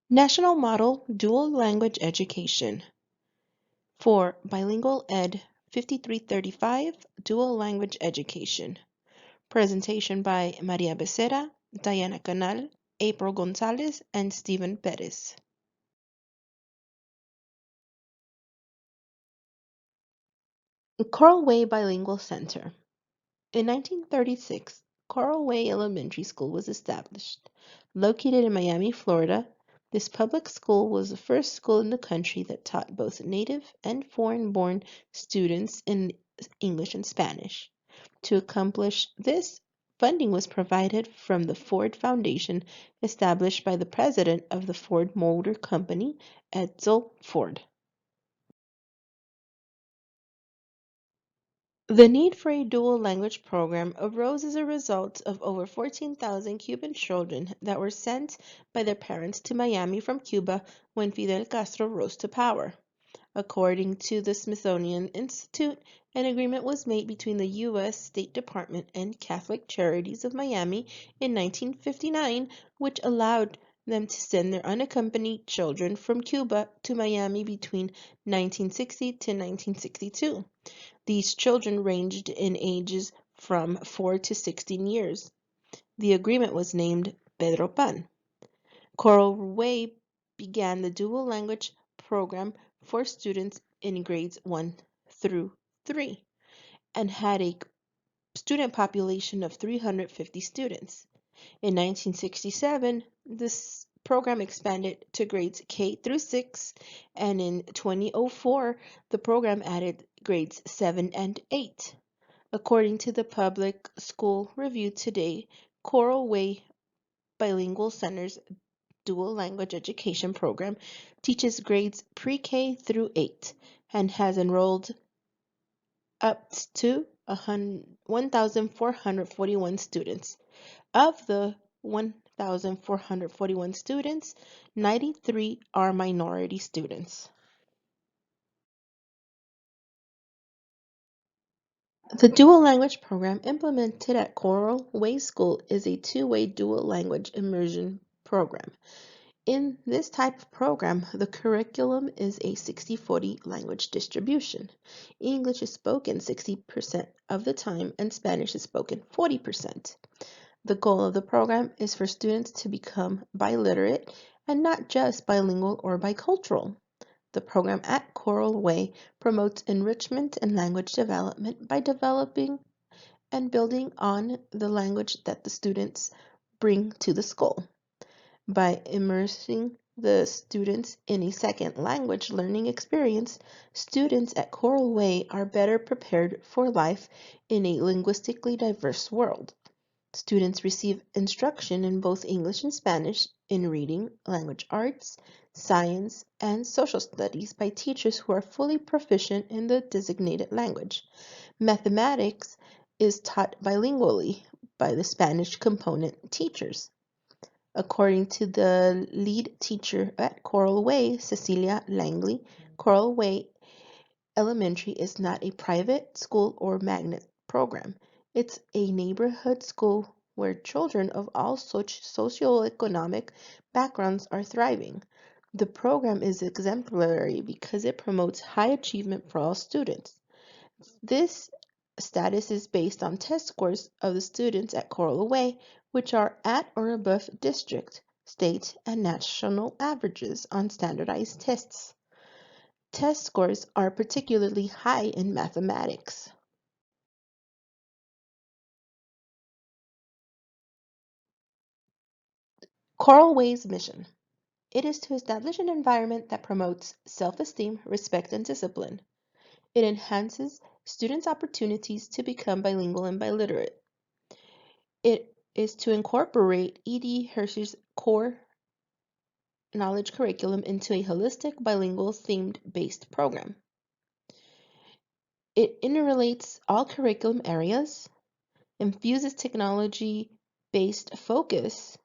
National Model Dual Language Education for Bilingual Ed 5335 Dual Language Education. Presentation by Maria Becerra, Diana Canal, April Gonzalez, and Stephen Perez. Coral Way Bilingual Center. In 1936, Coral Way Elementary School was established. Located in Miami, Florida, this public school was the first school in the country that taught both native and foreign-born students in English and Spanish. To accomplish this, funding was provided from the Ford Foundation, established by the president of the Ford Motor Company, Edsel Ford. The need for a dual language program arose as a result of over 14,000 Cuban children that were sent by their parents to Miami from Cuba when Fidel Castro rose to power. According to the Smithsonian Institute, an agreement was made between the U.S. State Department and Catholic Charities of Miami in 1959, which allowed them to send their unaccompanied children from Cuba to Miami between 1960 to 1962. These children ranged in ages from 4 to 16 years. The agreement was named Pedro Pan. Coral Way began the dual language program for students in grades 1 through 3 and had a student population of 350 students. In 1967, this program expanded to grades K through 6, and in 2004, the program added grades 7 and 8. According to the Public School Review Today, Coral Way Bilingual Center's dual language education program teaches grades pre-K through 8 and has enrolled up to 1,441 students. Of the 1,441 students, 93 are minority students. The dual language program implemented at Coral Way School is a two-way dual language immersion program. In this type of program, the curriculum is a 60-40 language distribution. English is spoken 60% of the time and Spanish is spoken 40%. The goal of the program is for students to become biliterate and not just bilingual or bicultural. The program at Coral Way promotes enrichment and language development by developing and building on the language that the students bring to the school. By immersing the students in a second language learning experience, students at Coral Way are better prepared for life in a linguistically diverse world. Students receive instruction in both English and Spanish in reading, language arts, science, and social studies by teachers who are fully proficient in the designated language. Mathematics is taught bilingually by the Spanish component teachers. According to the lead teacher at Coral Way, Cecilia Langley, Coral Way Elementary is not a private school or magnet program. It's a neighborhood school where children of all socioeconomic backgrounds are thriving. The program is exemplary because it promotes high achievement for all students. This status is based on test scores of the students at Coral Way, which are at or above district, state, and national averages on standardized tests. Test scores are particularly high in mathematics. Coral Way's mission. It is to establish an environment that promotes self-esteem, respect, and discipline. It enhances students' opportunities to become bilingual and biliterate. It is to incorporate E.D. Hirsch's core knowledge curriculum into a holistic, bilingual, themed-based program. It interrelates all curriculum areas, infuses technology-based focus,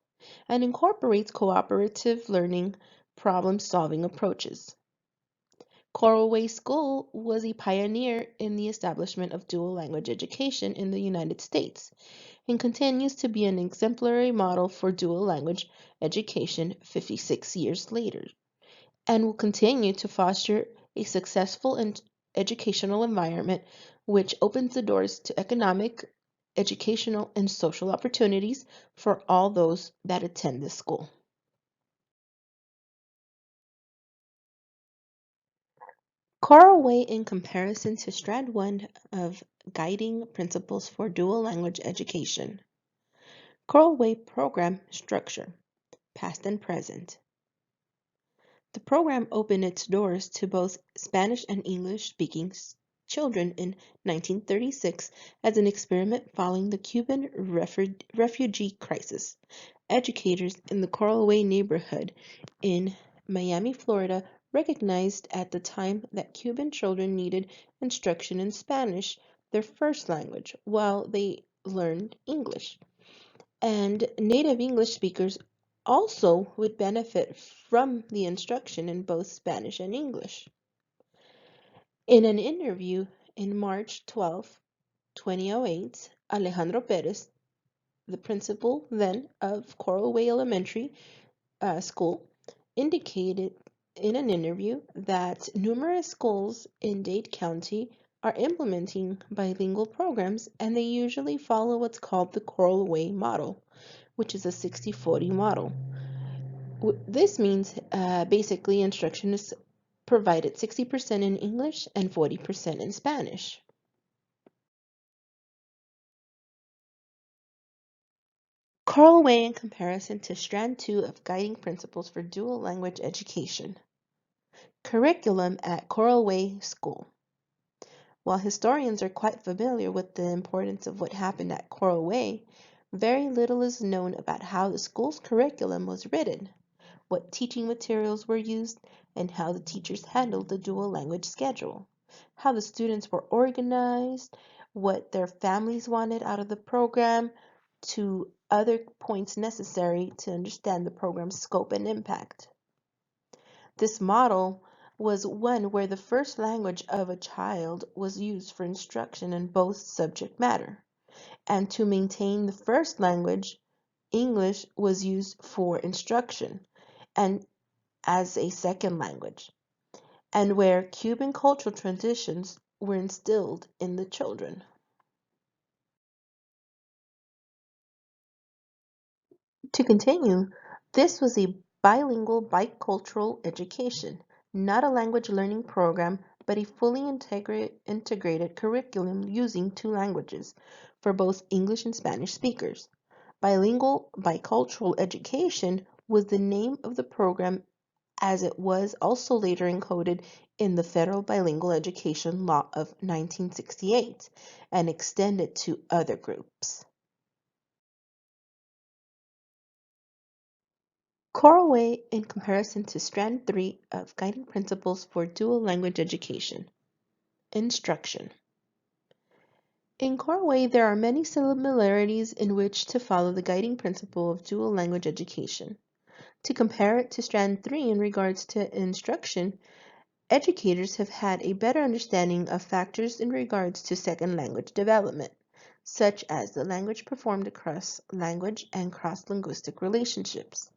and incorporates cooperative learning problem-solving approaches. Coral Way School was a pioneer in the establishment of dual language education in the United States. and continues to be an exemplary model for dual language education 56 years later, and will continue to foster a successful and educational environment which opens the doors to economic, educational, and social opportunities for all those that attend this school. Coral Way in comparison to Strand 1 of Guiding Principles for Dual Language Education. Coral Way program structure, past and present. The program opened its doors to both Spanish and English speaking children in 1936 as an experiment following the Cuban refugee crisis. Educators in the Coral Way neighborhood in Miami, Florida, recognized at the time that Cuban children needed instruction in Spanish, their first language, while they learned English. And native English speakers also would benefit from the instruction in both Spanish and English. In an interview in March 12, 2008, Alejandro Perez, the principal then of Coral Way Elementary School, indicated in an interview that numerous schools in Dade County are implementing bilingual programs and they usually follow what's called the Coral Way model, which is a 60-40 model. This means basically instruction is provided 60% in English and 40% in Spanish. Coral Way in comparison to Strand 2 of Guiding Principles for Dual Language Education. Curriculum at Coral Way School. While historians are quite familiar with the importance of what happened at Coral Way, very little is known about how the school's curriculum was written, what teaching materials were used, and how the teachers handled the dual language schedule, how the students were organized, what their families wanted out of the program, to other points necessary to understand the program's scope and impact. This model was one where the first language of a child was used for instruction in both subject matter, and to maintain the first language, English was used for instruction and as a second language, and where Cuban cultural traditions were instilled in the children. To continue, this was a bilingual, bicultural education, not a language learning program, but a fully integrated curriculum using two languages for both English and Spanish speakers. Bilingual, bicultural education was the name of the program as it was also later encoded in the Federal Bilingual Education Law of 1968 and extended to other groups. Coral Way in comparison to Strand 3 of Guiding Principles for Dual Language Education. Instruction. In Coral Way, there are many similarities in which to follow the guiding principle of dual language education. To compare it to Strand 3 in regards to instruction, educators have had a better understanding of factors in regards to second language development, such as the language performed across language and cross-linguistic relationships,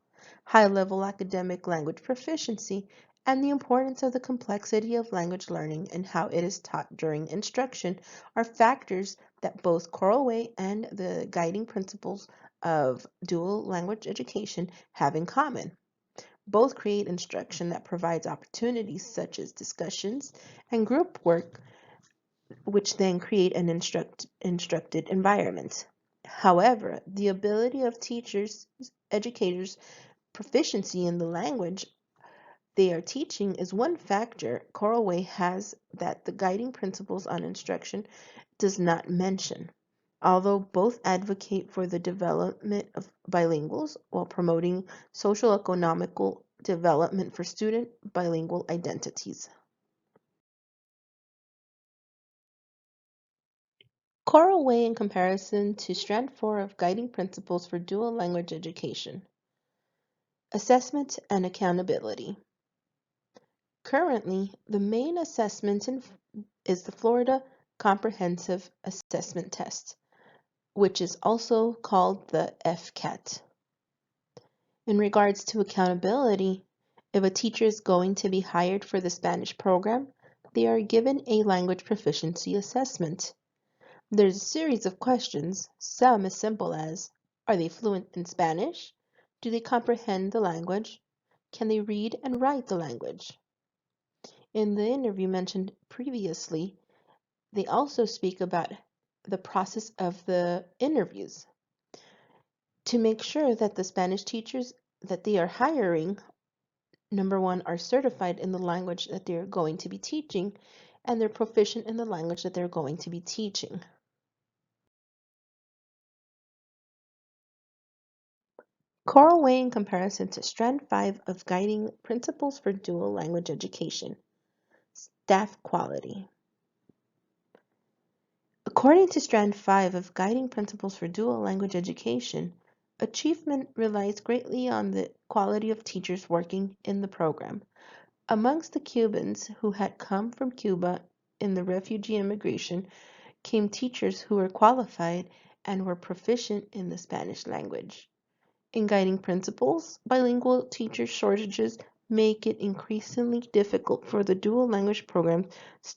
high-level academic language proficiency, and the importance of the complexity of language learning and how it is taught during instruction are factors that both Coral Way and the guiding principles of dual language education have in common. Both create instruction that provides opportunities such as discussions and group work, which then create an instructed environment. However, the ability of teachers, educators, proficiency in the language they are teaching is one factor Coral Way has that the guiding principles on instruction does not mention. Although both advocate for the development of bilinguals while promoting social economical development for student bilingual identities. Coral Way in comparison to Strand 4 of Guiding Principles for Dual Language Education. Assessment and accountability. Currently, the main assessment is the Florida Comprehensive Assessment Test, which is also called the FCAT. In regards to accountability, if a teacher is going to be hired for the Spanish program, they are given a language proficiency assessment. There's a series of questions, some as simple as, are they fluent in Spanish? Do they comprehend the language? Can they read and write the language? In the interview mentioned previously, they also speak about the process of the interviews to make sure that the Spanish teachers that they are hiring, number one, are certified in the language that they're going to be teaching, and they're proficient in the language that they're going to be teaching. Coral Way in comparison to Strand 5 of Guiding Principles for Dual Language Education. Staff quality. According to Strand 5 of Guiding Principles for Dual Language Education, achievement relies greatly on the quality of teachers working in the program. Amongst the Cubans who had come from Cuba in the refugee immigration came teachers who were qualified and were proficient in the Spanish language. In Guiding Principles, bilingual teacher shortages make it increasingly difficult for the dual language programs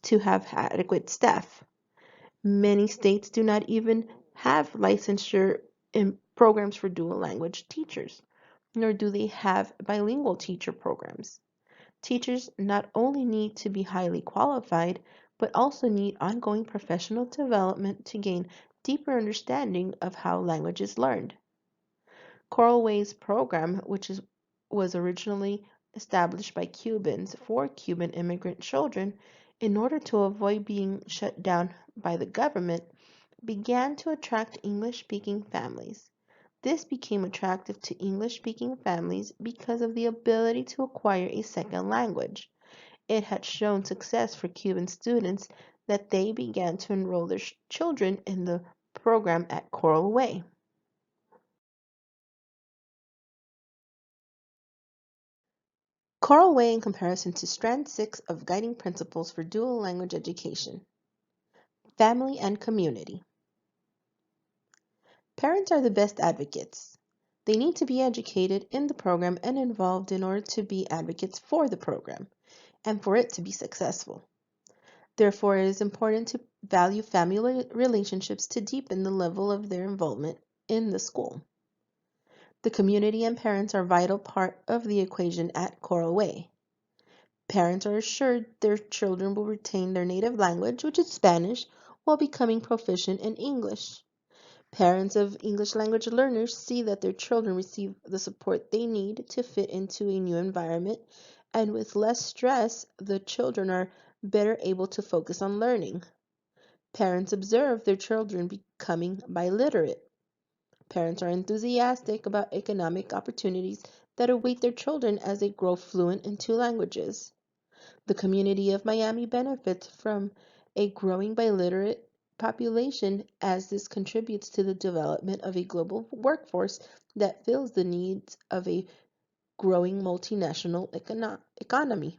to have adequate staff. Many states do not even have licensure in programs for dual language teachers, nor do they have bilingual teacher programs. Teachers not only need to be highly qualified, but also need ongoing professional development to gain deeper understanding of how language is learned. Coral Way's program, was originally established by Cubans for Cuban immigrant children in order to avoid being shut down by the government, began to attract English-speaking families. This became attractive to English-speaking families because of the ability to acquire a second language. It had shown success for Cuban students that they began to enroll their children in the program at Coral Way. Coral Way in comparison to Strand 6 of Guiding Principles for Dual Language Education. Family and community. Parents are the best advocates. They need to be educated in the program and involved in order to be advocates for the program and for it to be successful. Therefore, it is important to value family relationships to deepen the level of their involvement in the school. The community and parents are a vital part of the equation at Coral Way. Parents are assured their children will retain their native language, which is Spanish, while becoming proficient in English. Parents of English language learners see that their children receive the support they need to fit into a new environment, and with less stress, the children are better able to focus on learning. Parents observe their children becoming biliterate. Parents are enthusiastic about economic opportunities that await their children as they grow fluent in two languages. The community of Miami benefits from a growing biliterate population as this contributes to the development of a global workforce that fills the needs of a growing multinational economy.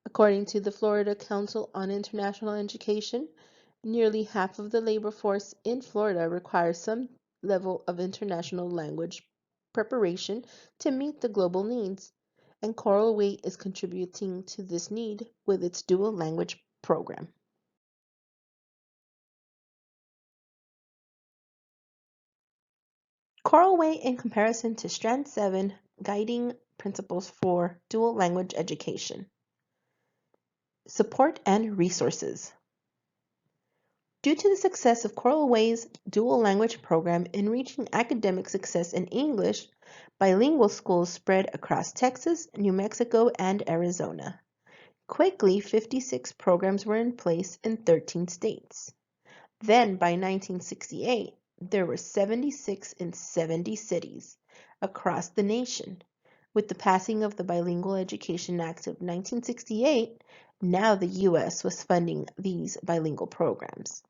According to the Florida Council on International Education, nearly half of the labor force in Florida requires some level of international language preparation to meet the global needs, and Coral Way is contributing to this need with its dual language program. Coral Way in comparison to Strand 7 Guiding Principles for Dual Language Education. Support and resources. Due to the success of Coral Way's dual language program in reaching academic success in English, bilingual schools spread across Texas, New Mexico, and Arizona. Quickly, 56 programs were in place in 13 states. Then, by 1968, there were 76 in 70 cities across the nation. With the passing of the Bilingual Education Act of 1968, now the U.S. was funding these bilingual programs.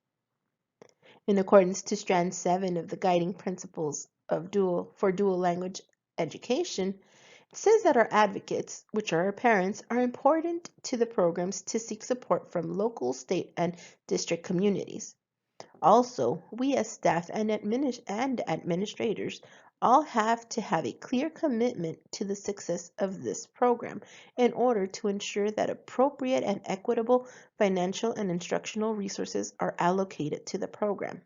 In accordance to Strand 7 of the Guiding Principles for Dual Language Education, it says that our advocates, which are our parents, are important to the programs to seek support from local, state, and district communities. Also, we as staff and administrators all have to have a clear commitment to the success of this program in order to ensure that appropriate and equitable financial and instructional resources are allocated to the program.